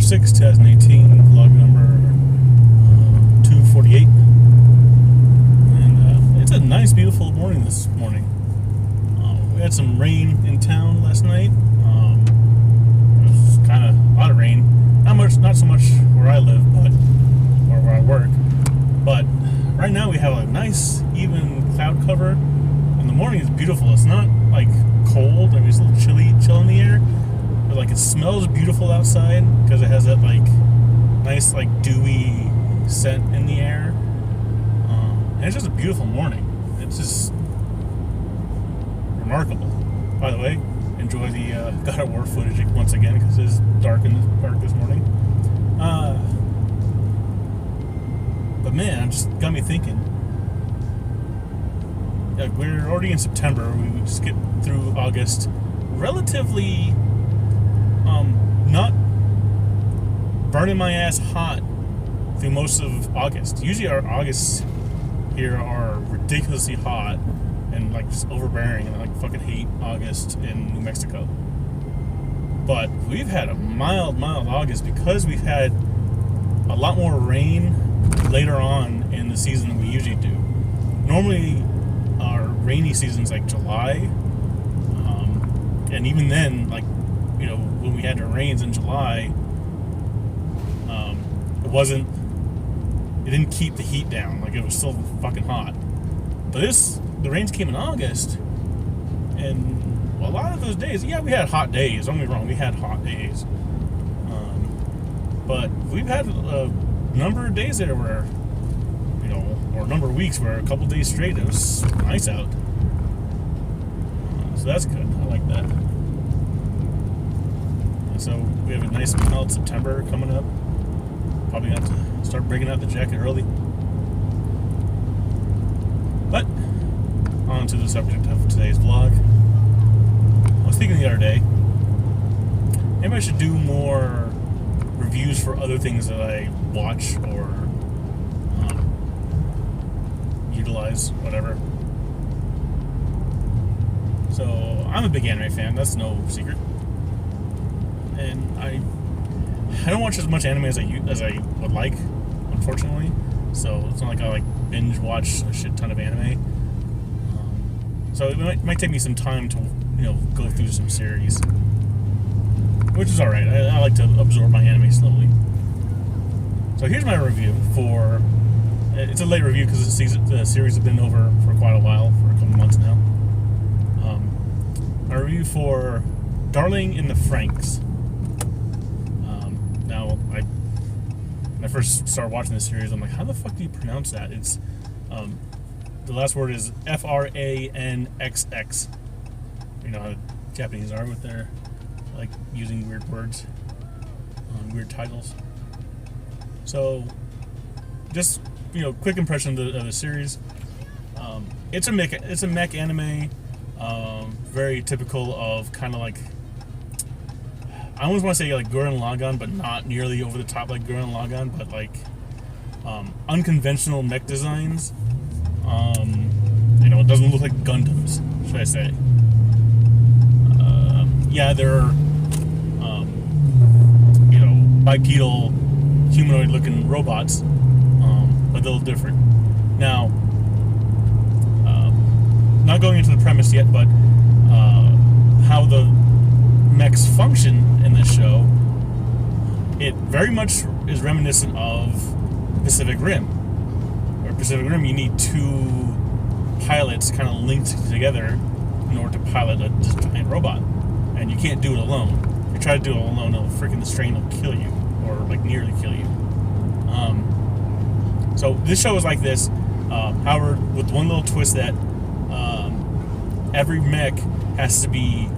6, 2018, vlog number 248. And it's a nice, beautiful morning this morning. We had some rain in town last night. It was kind of a lot of rain. Not so much where I live, but or where I work. But right now we have a nice, even cloud cover, and the morning is beautiful. It's not like cold. I mean, it's a little chill in the air, but like it smells beautiful outside because it has that like nice like dewy scent in the air. And it's just a beautiful morning. It's just remarkable. By the way, enjoy the God of War footage once again because it's dark this morning. But man, it just got me thinking. Like, we're already in September. We skipped through August relatively not burning my ass hot through most of August. Usually our Augusts here are ridiculously hot and like just overbearing, and I like fucking hate August in New Mexico. But we've had a mild August because we've had a lot more rain later on in the season than we usually do. Normally our rainy season's like July, and even then, like, you know, when we had the rains in July, it didn't keep the heat down. Like, it was still fucking hot. But the rains came in August, and a lot of those days, yeah, we had hot days. Don't get me wrong, we had hot days. But we've had a number of days there where, you know, or a number of weeks where a couple days straight it was nice out. So that's good. I like that. And so we have a nice mild September coming up. Probably have to start breaking out the jacket early. But on to the subject of today's vlog. I was thinking the other day, maybe I should do more reviews for other things that I watch or utilize, whatever. So I'm a big anime fan. That's no secret, and I don't watch as much anime as I would like, unfortunately. So it's not like I like binge watch a shit ton of anime. So it might take me some time to, you know, go through some series, which is alright. I like to absorb my anime slowly. So here's my review for... It's a late review because the series has been over for quite a while, for a couple months now. My review for Darling in the Franxx. Now, when I first started watching this series, I'm like, how the fuck do you pronounce that? It's... the last word is FranXX. You know how the Japanese are with their, like, using weird words, weird titles. So, just, you know, quick impression of the series. It's a mech anime, very typical of kind of like, I almost want to say like Gurren Lagann, but not nearly over the top like Gurren Lagann, but like unconventional mech designs. You know, it doesn't look like Gundams, should I say. Yeah, they're, you know, bipedal, humanoid-looking robots, but they're a little different. Now, not going into the premise yet, but how the mechs function in this show, it very much is reminiscent of Pacific Rim. Where Pacific Rim, you need two pilots kind of linked together in order to pilot a giant robot, and you can't do it alone. If you try to do it alone, the strain will kill you, or like nearly kill you. So this show is like this, however, with one little twist that every mech has to be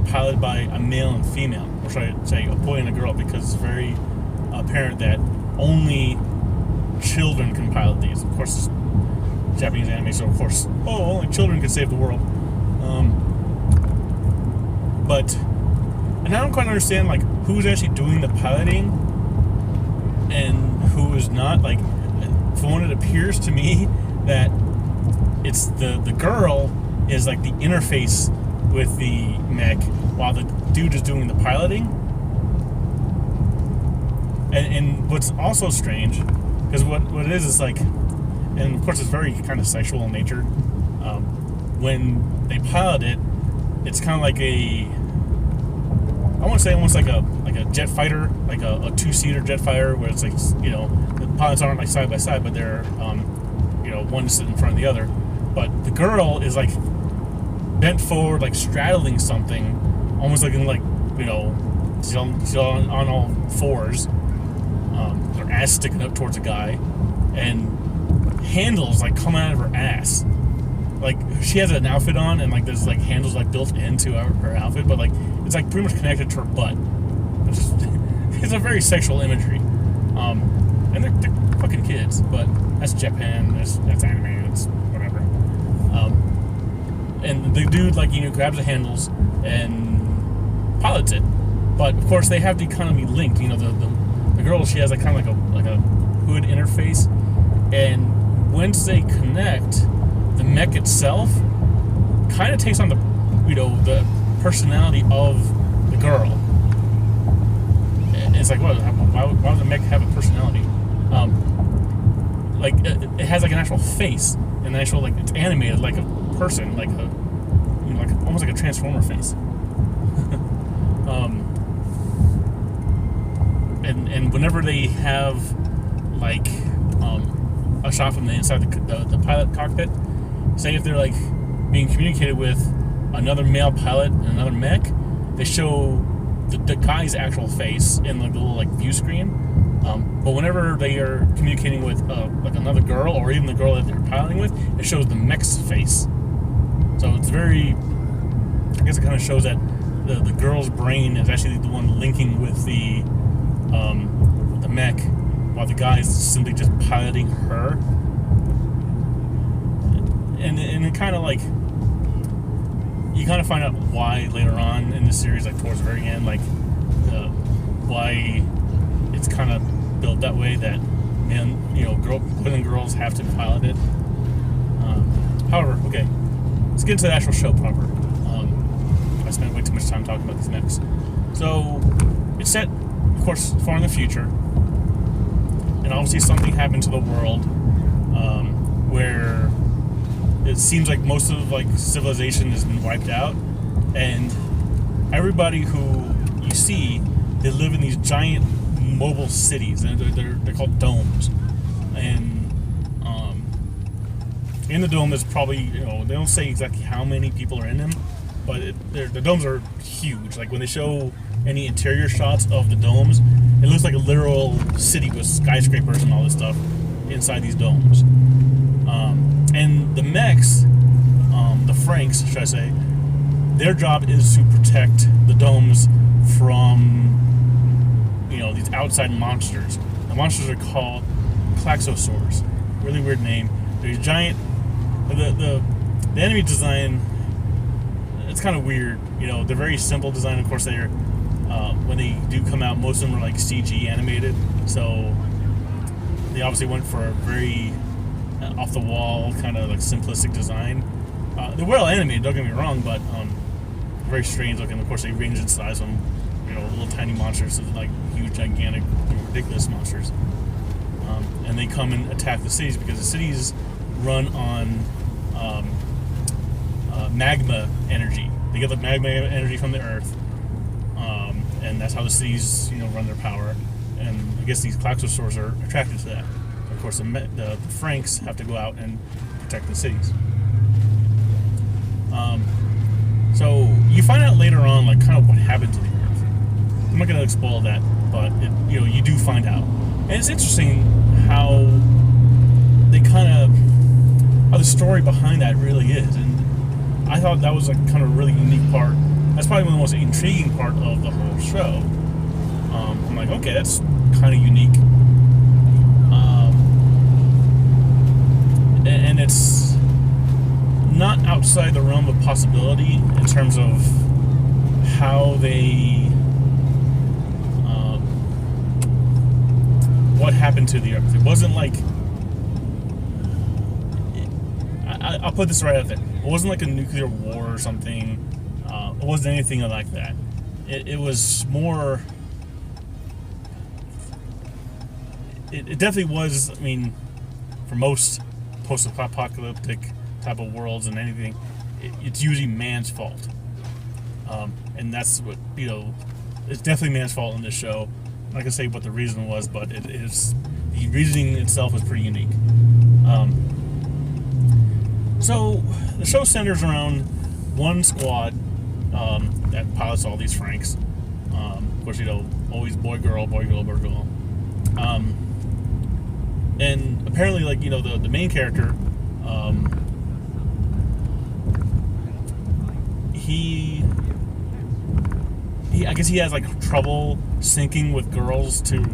piloted by a male and female, or should I say a boy and a girl, because it's very apparent that only children can pilot these. Of course, it's Japanese anime, so of course, only children can save the world. And I don't quite understand like who's actually doing the piloting and who is not. Like, for one, it appears to me that it's the girl is like the interface with the mech, while the dude is doing the piloting. And what's also strange, because what it is like, and of course it's very kind of sexual in nature. When they pilot it, it's kind of like I want to say almost like a jet fighter, like a two-seater jet fighter, where it's like, the pilots aren't like side by side, but they're one sitting in front of the other. But the girl is like bent forward, like straddling something, almost like in she's on all fours, her ass sticking up towards a guy, and handles like coming out of her ass. Like she has an outfit on, and like there's like handles like built into her outfit, but like it's like pretty much connected to her butt. It's a very sexual imagery, and they're fucking kids, but that's Japan, that's anime, it's whatever. And the dude grabs the handles and pilots it, but of course they have to kind of be linked. The girl, she has like kind of like a hood interface, and once they connect, the mech itself kind of takes on the personality of the girl. And it's like, why would the mech have a personality? It has like an actual face, an actual it's animated like a person, like almost like a Transformer face. And whenever they have a shot from the inside the pilot cockpit, say if they're like being communicated with another male pilot and another mech, they show the guy's actual face in the little view screen. But whenever they are communicating with another girl, or even the girl that they're piloting with, it shows the mech's face. So it's very, I guess it kind of shows that the girl's brain is actually the one linking with the mech, while the guy is simply just piloting her. And it kind of you kind of find out why later on in the series, towards the very end, why it's kind of built that way, that boys and girls have to pilot it. However, okay, let's get into the actual show proper. I spent way too much time talking about these mechs. So it's set, of course, far in the future, and obviously something happened to the world where it seems like most of civilization has been wiped out, and everybody who you see, they live in these giant mobile cities, and they're called domes. And in the dome is probably, they don't say exactly how many people are in them, but the domes are huge. Like when they show any interior shots of the domes, it looks like a literal city with skyscrapers and all this stuff inside these domes. And the mechs, the FranXX, should I say, their job is to protect the domes from these outside monsters. The monsters are called klaxosaurs. Really weird name. They're giant. The enemy design, it's kind of weird. They're very simple design. Of course, they're when they do come out, most of them are CG animated. So they obviously went for a very off the wall kind of simplistic design. They're well animated, don't get me wrong, but very strange looking. Of course, they range in size from little tiny monsters to huge, gigantic, ridiculous monsters. And they come and attack the cities because the cities run on magma energy. They get the magma energy from the earth, and that's how the cities run their power. And I guess these klaxosaurs are attracted to that. Of course, the FranXX have to go out and protect the cities. So you find out later on kind of what happened to the earth. I'm not going to spoil that, but you do find out, and it's interesting how they how the story behind that really is. And I thought that was kind of a really unique part. That's probably one of the most intriguing part of the whole show. I'm like, okay, that's kind of unique. And it's not outside the realm of possibility in terms of how they what happened to the earth. It wasn't I'll put this right out there. It wasn't like a nuclear war or something. It wasn't anything like that. It was more, it definitely was. I mean, for most post-apocalyptic type of worlds and anything, it's usually man's fault, and that's what it's definitely man's fault in this show. I'm not gonna say what the reason was, but it is the reasoning itself is pretty unique. So the show centers around one squad that pilots all these FranXX. Of course, always boy girl, boy girl, boy girl. And apparently, like the main character, he I guess he has like trouble syncing with girls to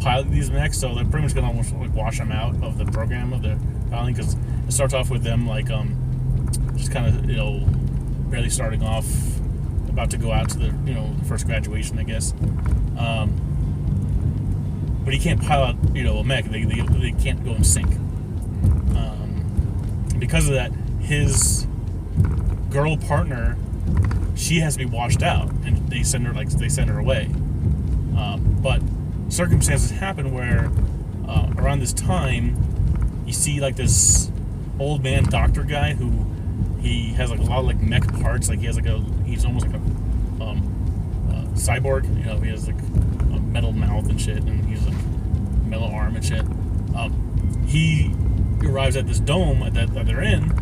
pilot these mechs, so they're pretty much gonna almost like wash him out of the program of the piloting, because it starts off with them like just kind of barely starting off, about to go out to the first graduation, I guess. But he can't pilot a mech. They can't go in sync. Because of that, his girl partner, she has to be washed out, and they send her away. But circumstances happen where around this time, you see like this old man doctor guy who he has like a lot of like mech parts. Like he's almost like a cyborg. He has like a metal mouth and shit, and he's like metal arm and shit. He arrives at this dome that they're in,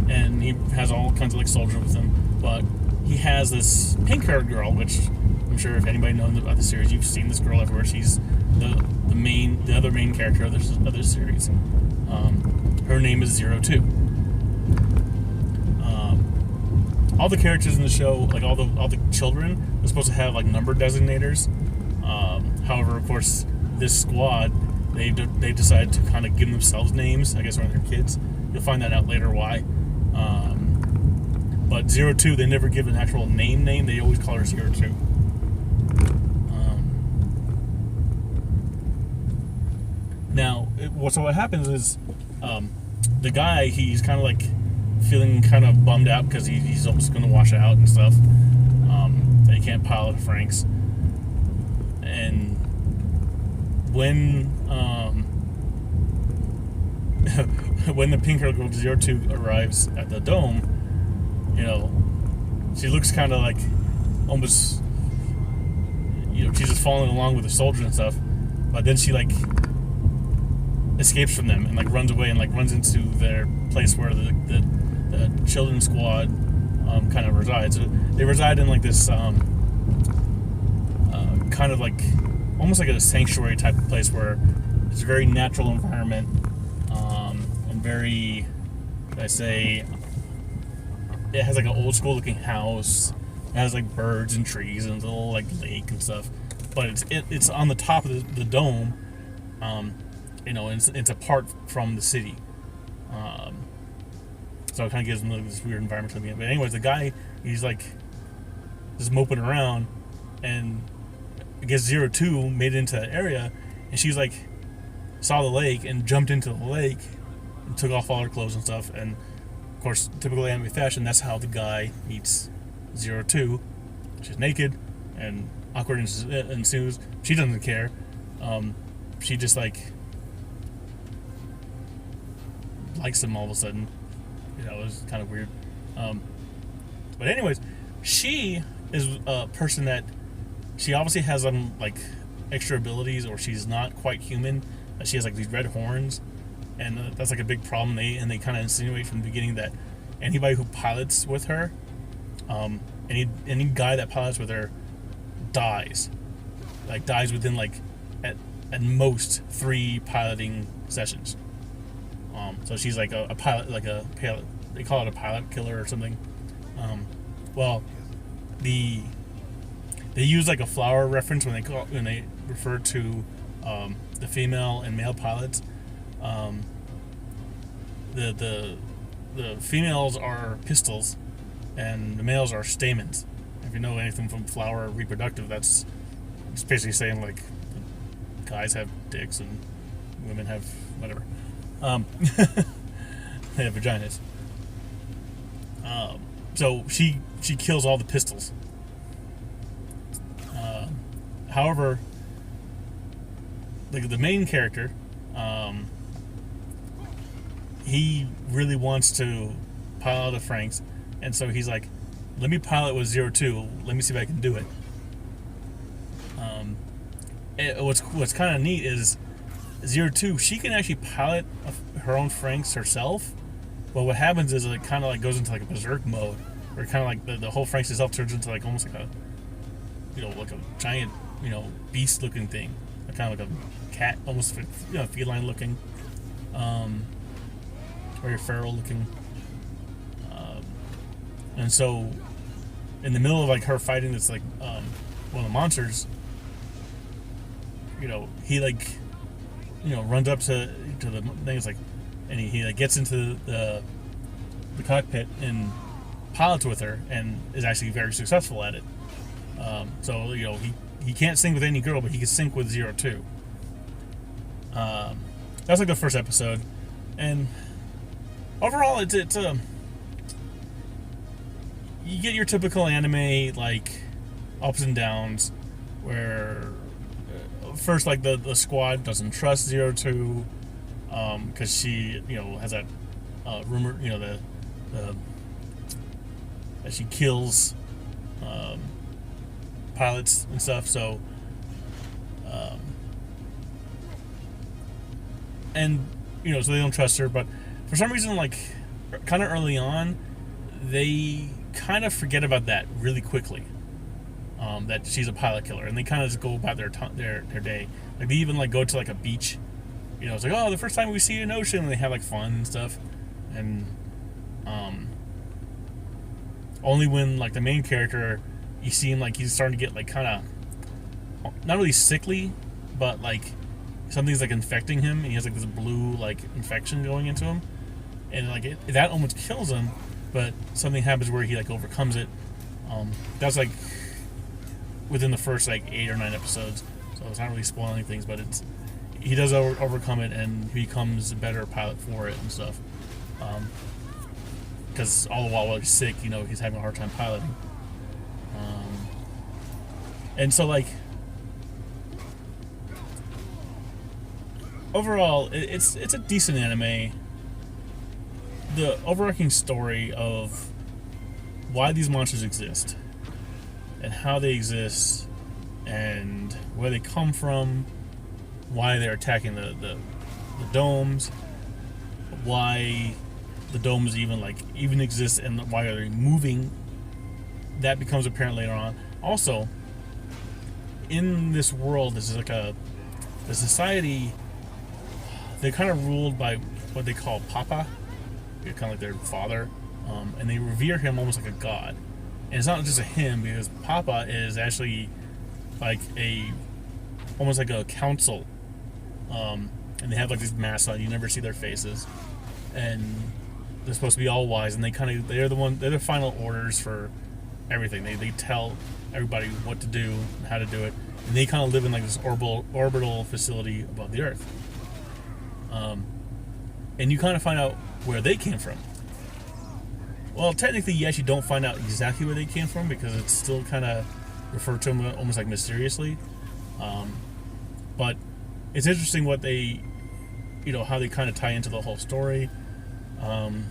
and he has all kinds of like soldiers with him. But he has this pink-haired girl, which I'm sure if anybody knows about the series, you've seen this girl everywhere. She's the other main character of this other series. Her name is 02. All the characters in the show, like all the children, are supposed to have like number designators. However, of course, this squad, they decided to kind of give themselves names, I guess, when they're kids. You'll find that out later why. But 02, they never give an actual name. They always call her 02. Now, what happens is the guy, he's kind of like feeling kind of bummed out because he's almost going to wash out and stuff. He can't pilot FranXX. And when when the pink girl 02 arrives at the dome, she looks kind of like almost, she's just following along with the soldiers and stuff. But then she like escapes from them and like runs away and like runs into their place where the children's squad kind of resides. They reside in like this kind of like almost like a sanctuary type of place where it's a very natural environment, and very, I say, it has like an old school looking house. It has like birds and trees and a little like lake and stuff, but it's on the top of the dome. It's apart from the city. So it kind of gives them this weird environment to be in. But anyways, the guy, he's like just moping around, and I guess 02 made it into that area, and she's like saw the lake and jumped into the lake and took off all her clothes and stuff. And of course, typical anime fashion, that's how the guy meets 02. She's naked, and awkward ensues. She doesn't care. She just like likes him all of a sudden. It was kind of weird. But anyways, she is a person that she obviously has like extra abilities, or she's not quite human. She has like these red horns, and that's like a big problem. They kind of insinuate from the beginning that anybody who pilots with her, any guy that pilots with her, dies within like at most 3 piloting sessions. So she's like a pilot, like a pilot. They call it a pilot killer or something. They use like a flower reference when they refer to the female and male pilots. The females are pistils, and the males are stamens. If you know anything from flower reproductive, it's basically saying like guys have dicks and women have whatever. They have vaginas. So she kills all the pistils. However, the main character, Um, he really wants to pilot the FranXX, and so he's like, "Let me pilot with 02. Let me see if I can do it." What's kind of neat is 02. She can actually pilot her own FranXX herself, but what happens is it kind of like goes into like a berserk mode, where kind of like the whole FranXX itself turns into like almost like a like a giant beast looking thing, kind of like a cat, almost feline looking, very feral looking, and so in the middle of like her fighting this like one of the monsters, he like runs up to the thing. It's like, and he like gets into the cockpit and pilots with her, and is actually very successful at it. So he can't sync with any girl, but he can sync with 02. That's like the first episode, and overall it's you get your typical anime like ups and downs, where first like the squad doesn't trust 02 because she has that rumor that she kills pilots and stuff, so and so they don't trust her, but for some reason like kind of early on they kind of forget about that really quickly, that she's a pilot killer, and they kind of just go about their day. Like they even like go to like a beach, it's like, oh, the first time we see an ocean, and they have like fun and stuff, and only when like the main character, you see him like he's starting to get like kind of not really sickly, but like something's like infecting him, and he has like this blue like infection going into him, and like that almost kills him, but something happens where he like overcomes it. That's like within the first like 8 or 9 episodes, so it's not really spoiling things, but he does overcome it, and he becomes a better pilot for it and stuff, because all the while he's sick, he's having a hard time piloting, and so like overall it's a decent anime. The overarching story of why these monsters exist and how they exist and where they come from, why they're attacking the domes, why the domes even exist, and why are they moving, that becomes apparent later on. Also, in this world, this is like the society, they're kind of ruled by what they call Papa, kind of like their father, and they revere him almost like a god. And it's not just a him, because Papa is actually like almost like a council, and they have like these masks on. You never see their faces, and they're supposed to be all wise, and they're the final orders for everything. They tell everybody what to do and how to do it, and they kind of live in like this orbital facility above the Earth. And you kind of find out where they came from. Well, technically, you actually don't find out exactly where they came from, because it's still kind of referred to them almost like mysteriously. But it's interesting what they, how they kind of tie into the whole story. The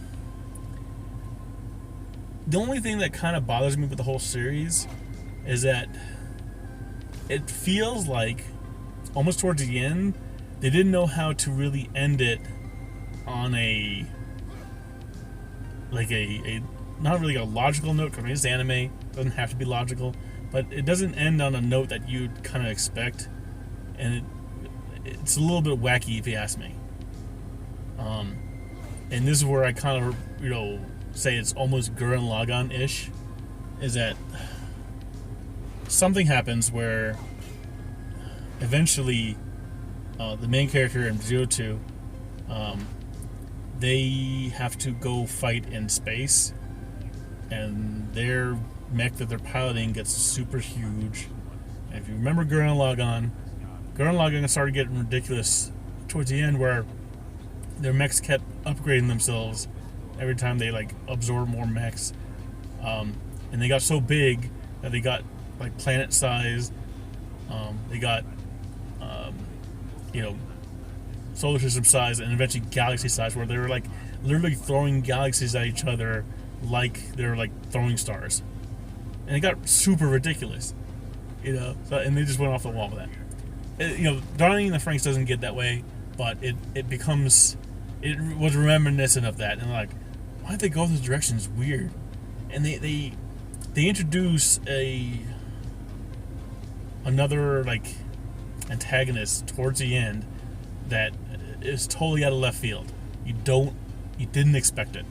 only thing that kind of bothers me with the whole series is that it feels like almost towards the end they didn't know how to really end it on a not really a logical note. I mean, it's anime, it doesn't have to be logical, but it doesn't end on a note that you'd kind of expect, and it's a little bit wacky if you ask me. And this is where I kind of say it's almost Gurren Lagann-ish, is that something happens where eventually the main character and 02, they have to go fight in space, and their mech that they're piloting gets super huge. And if you remember Gurren Lagann started getting ridiculous towards the end, where their mechs kept upgrading themselves every time they absorbed more mechs, and they got so big that they got planet size. They got solar system size and eventually galaxy size, where they were like literally throwing galaxies at each other like they're like throwing stars, and it got super ridiculous, So, and they just went off the wall with that. Darling in the Franks doesn't get that way, but it was reminiscent of that, and like, why did they go this direction? It's weird, and they introduce another like antagonist towards the end that is totally out of left field. You didn't expect it.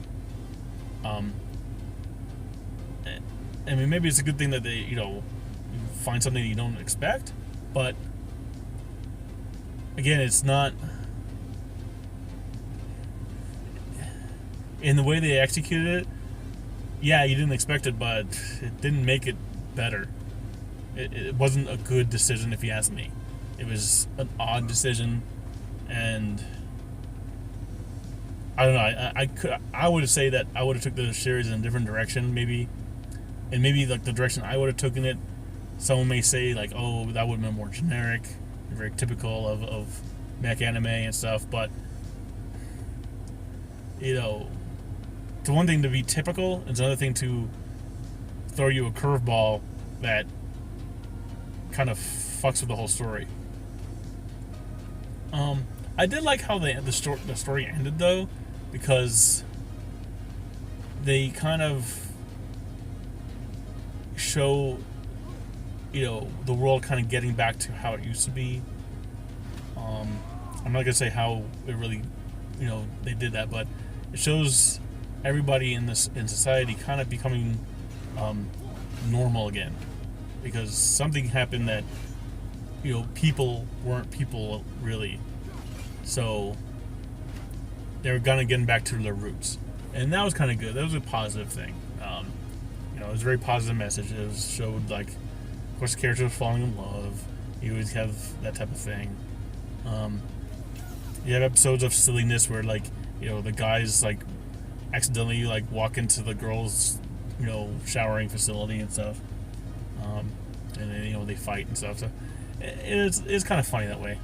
I mean, maybe it's a good thing that they find something you don't expect, but again, it's not in the way they executed it. Yeah, you didn't expect it, but it didn't make it better. It wasn't a good decision, if you ask me. It was an odd decision, and I don't know. I would say that I would have took the series in a different direction, maybe, and maybe like the direction I would have taken it. Someone may say like, oh, that would have been more generic, very typical of mech anime and stuff. But it's one thing to be typical, it's another thing to throw you a curveball that kind of fucks with the whole story. I did like how the story ended though, because they kind of show the world kind of getting back to how it used to be. I'm not gonna say how it really they did that, but it shows everybody in society kind of becoming normal again, because something happened that people weren't people really, so they were kind of getting back to their roots, and that was kind of good. That was a positive thing. It was a very positive message. It showed like, of course, the characters were falling in love. You always have that type of thing. You have episodes of silliness where like the guys like accidentally like walk into the girls showering facility and stuff, and then they fight and stuff. So it's kind of funny that way.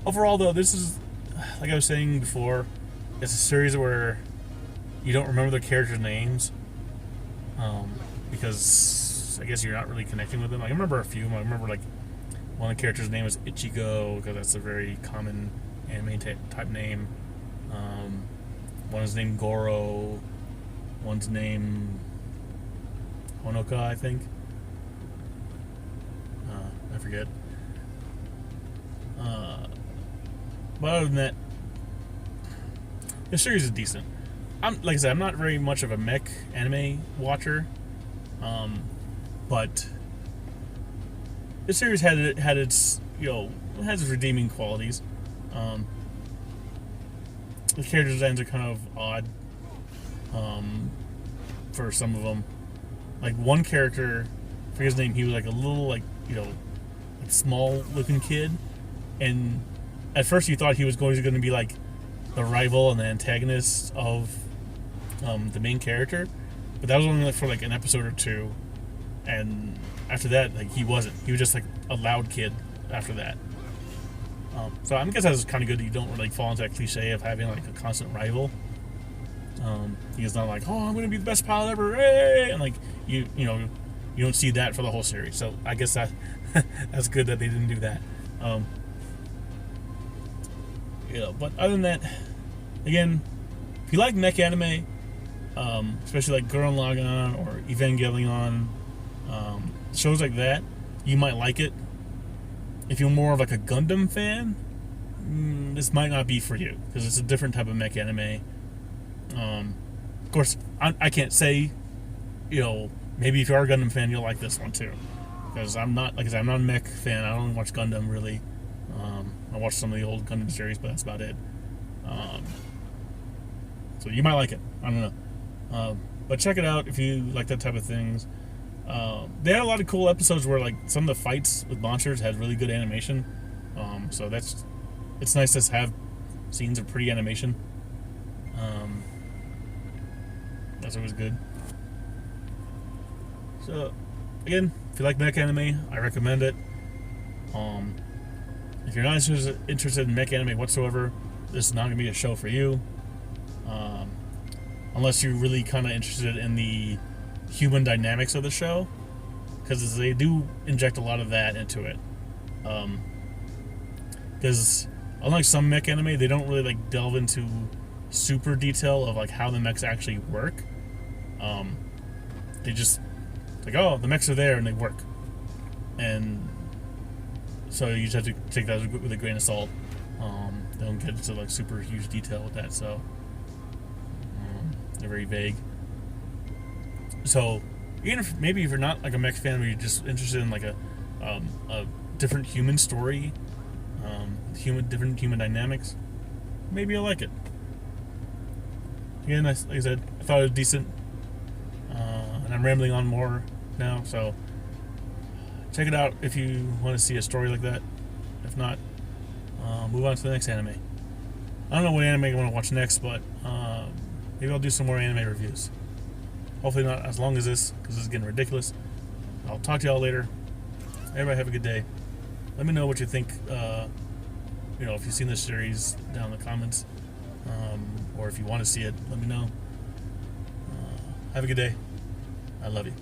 Overall though, this is, like I was saying before, it's a series where you don't remember the characters' names, because I guess you're not really connecting with them. Like, I remember a few. I remember like one of the characters' name was Ichigo, because that's a very common anime type name. One is named Goro. One's named Honoka, I think. I forget. But other than that, the series is decent. Like I said, I'm not very much of a mech anime watcher, but this series had its has its redeeming qualities. The character designs are kind of odd for some of them. Like one character, I forget his name, he was like a little like small looking kid, and at first you thought he was going to be like the rival and the antagonist of the main character, but that was only like for like an episode or two, and after that, like, he wasn't. He was just like a loud kid after that. So I guess that's kind of good that you don't really fall into that cliche of having like a constant rival. He's not like, oh, I'm going to be the best pilot ever, hey! And like you don't see that for the whole series. So I guess that that's good that they didn't do that. But other than that, again, if you like mech anime, especially like Gurren Lagann or Evangelion, shows like that, you might like it. If you're more of like a Gundam fan, this might not be for you, because it's a different type of mech anime. Of course, I can't say, maybe if you are a Gundam fan, you'll like this one too, because I'm not a mech fan. I don't watch Gundam really. I watched some of the old Gundam series, but that's about it. So you might like it. I don't know. But check it out if you like that type of things. They had a lot of cool episodes where like some of the fights with monsters had really good animation. So it's nice to have scenes of pretty animation. That's always good. So again, if you like mech anime, I recommend it. If you're not interested in mech anime whatsoever, this is not going to be a show for you. Unless you're really kind of interested in the human dynamics of the show, because they do inject a lot of that into it. Because unlike some mech anime, they don't really like delve into super detail of like how the mechs actually work. They just like, oh, the mechs are there and they work, and so you just have to take that with a grain of salt. They don't get into like super huge detail with that, so they're very vague. So even if maybe if you're not like a mech fan, but you're just interested in like a different human story, different human dynamics, maybe you'll like it. Again, like I said, I thought it was decent, and I'm rambling on more now, so check it out if you want to see a story like that. If not, move on to the next anime. I don't know what anime I want to watch next, but maybe I'll do some more anime reviews. Hopefully not as long as this, because this is getting ridiculous. I'll talk to y'all later. Everybody have a good day. Let me know what you think. If you've seen this series down in the comments, or if you want to see it, let me know. Have a good day. I love you.